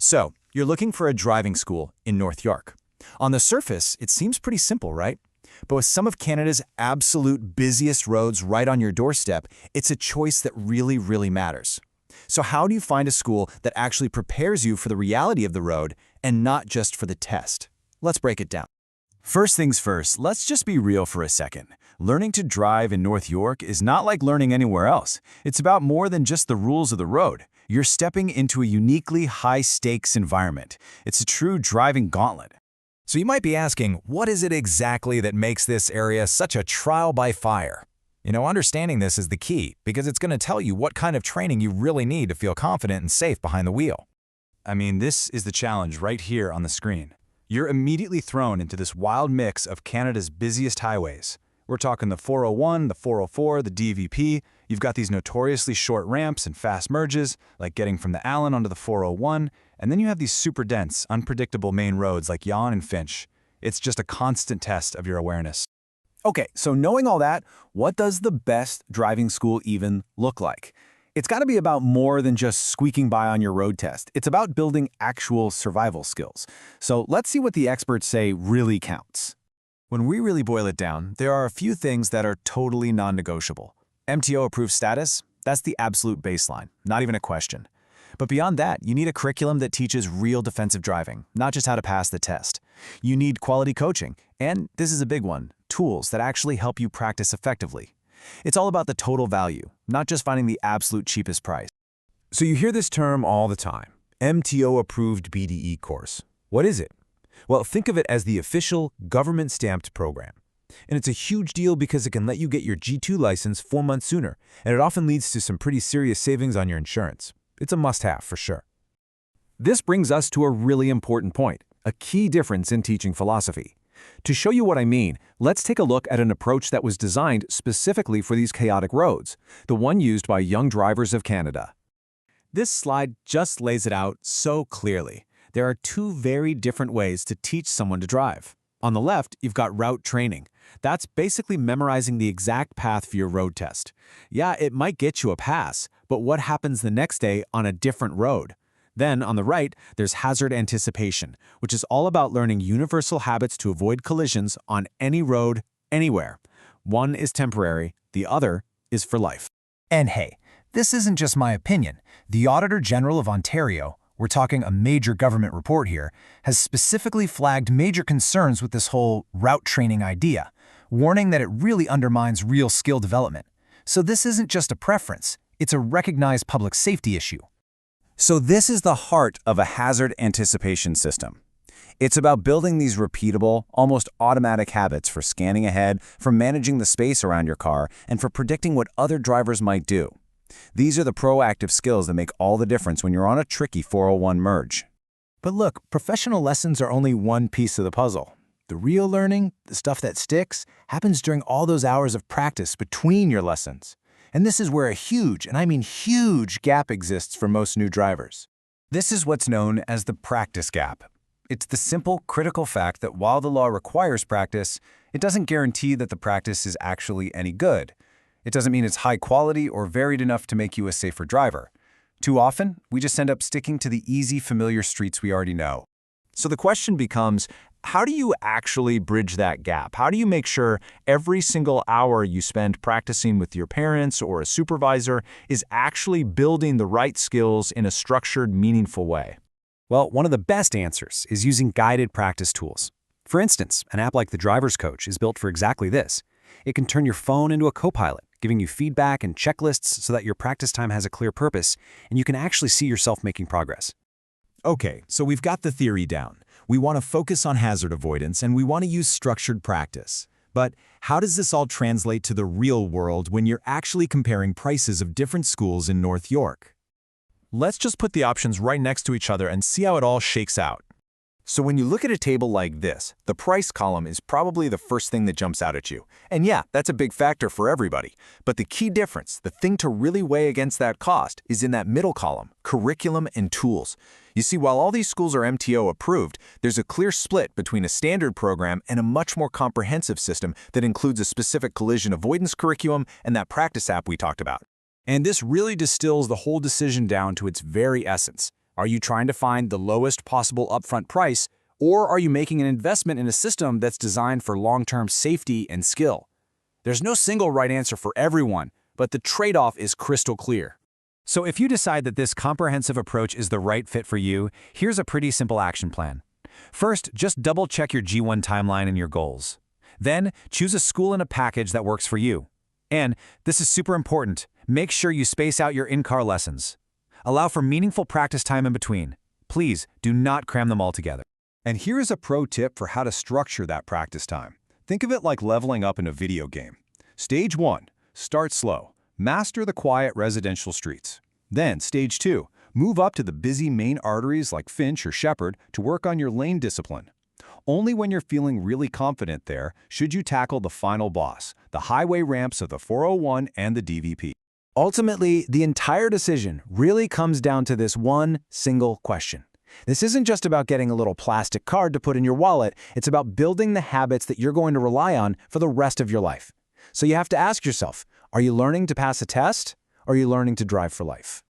So, you're looking for a driving school in North York. On the surface, it seems pretty simple, right? But with some of Canada's absolute busiest roads right on your doorstep, it's a choice that really matters. So how do you find a school that actually prepares you for the reality of the road and not just for the test? Let's break it down. First things first, let's just be real for a second. Learning to drive in North York is not like learning anywhere else. It's about more than just the rules of the road. You're stepping into a uniquely high-stakes environment. It's a true driving gauntlet. So you might be asking, what is it exactly that makes this area such a trial by fire? Understanding this is the key, because it's going to tell you what kind of training you really need to feel confident and safe behind the wheel. This is the challenge right here on the screen. You're immediately thrown into this wild mix of Canada's busiest highways. We're talking the 401, the 404, the DVP. You've got these notoriously short ramps and fast merges, like getting from the Allen onto the 401, and then you have these super dense, unpredictable main roads like Yonge and Finch. It's just a constant test of your awareness. Okay, so knowing all that, what does the best driving school even look like? It's got to be about more than just squeaking by on your road test. It's about building actual survival skills. So let's see what the experts say really counts. When we really boil it down, there are a few things that are totally non-negotiable. MTO-approved status, that's the absolute baseline, not even a question. But beyond that, you need a curriculum that teaches real defensive driving, not just how to pass the test. You need quality coaching, and this is a big one, tools that actually help you practice effectively. It's all about the total value, not just finding the absolute cheapest price. So you hear this term all the time, MTO-approved BDE course. What is it? Well, think of it as the official government-stamped program. And it's a huge deal because it can let you get your G2 license 4 months sooner, and it often leads to some pretty serious savings on your insurance. It's a must-have for sure. This brings us to a really important point, a key difference in teaching philosophy. To show you what I mean, let's take a look at an approach that was designed specifically for these chaotic roads, the one used by young drivers of Canada. This slide just lays it out so clearly. There are two very different ways to teach someone to drive. On the left, you've got route training. That's basically memorizing the exact path for your road test. Yeah, it might get you a pass, but what happens the next day on a different road? Then, on the right, there's hazard anticipation, which is all about learning universal habits to avoid collisions on any road, anywhere. One is temporary, the other is for life. And hey, this isn't just my opinion. The Auditor General of Ontario, we're talking a major government report here, has specifically flagged major concerns with this whole route training idea, warning that it really undermines real skill development. So this isn't just a preference, it's a recognized public safety issue. So this is the heart of a hazard anticipation system. It's about building these repeatable, almost automatic habits for scanning ahead, for managing the space around your car, and for predicting what other drivers might do. These are the proactive skills that make all the difference when you're on a tricky 401 merge. But look, professional lessons are only one piece of the puzzle. The real learning, the stuff that sticks, happens during all those hours of practice between your lessons. And this is where a huge, and I mean huge, gap exists for most new drivers. This is what's known as the practice gap. It's the simple, critical fact that while the law requires practice, it doesn't guarantee that the practice is actually any good. It doesn't mean it's high quality or varied enough to make you a safer driver. Too often, we just end up sticking to the easy, familiar streets we already know. So the question becomes, how do you actually bridge that gap? How do you make sure every single hour you spend practicing with your parents or a supervisor is actually building the right skills in a structured, meaningful way? Well, one of the best answers is using guided practice tools. For instance, an app like the Driver's Coach is built for exactly this. It can turn your phone into a co-pilot, giving you feedback and checklists so that your practice time has a clear purpose, and you can actually see yourself making progress. Okay, so we've got the theory down. We want to focus on hazard avoidance, and we want to use structured practice. But how does this all translate to the real world when you're actually comparing prices of different schools in North York? Let's just put the options right next to each other and see how it all shakes out. So when you look at a table like this, the price column is probably the first thing that jumps out at you. And yeah, that's a big factor for everybody. But the key difference, the thing to really weigh against that cost, is in that middle column, curriculum and tools. You see, while all these schools are MTO approved, there's a clear split between a standard program and a much more comprehensive system that includes a specific collision avoidance curriculum and that practice app we talked about. And this really distills the whole decision down to its very essence. Are you trying to find the lowest possible upfront price, or are you making an investment in a system that's designed for long-term safety and skill? There's no single right answer for everyone, but the trade-off is crystal clear. So if you decide that this comprehensive approach is the right fit for you, here's a pretty simple action plan. First, just double-check your G1 timeline and your goals. Then, choose a school and a package that works for you. And, this is super important, make sure you space out your in-car lessons. Allow for meaningful practice time in between. Please, do not cram them all together. And here is a pro tip for how to structure that practice time. Think of it like leveling up in a video game. Stage 1, start slow. Master the quiet residential streets. Then, Stage 2, move up to the busy main arteries like Finch or Sheppard to work on your lane discipline. Only when you're feeling really confident there should you tackle the final boss, the highway ramps of the 401 and the DVP. Ultimately, the entire decision really comes down to this one single question. This isn't just about getting a little plastic card to put in your wallet, it's about building the habits that you're going to rely on for the rest of your life. So you have to ask yourself, are you learning to pass a test, or are you learning to drive for life?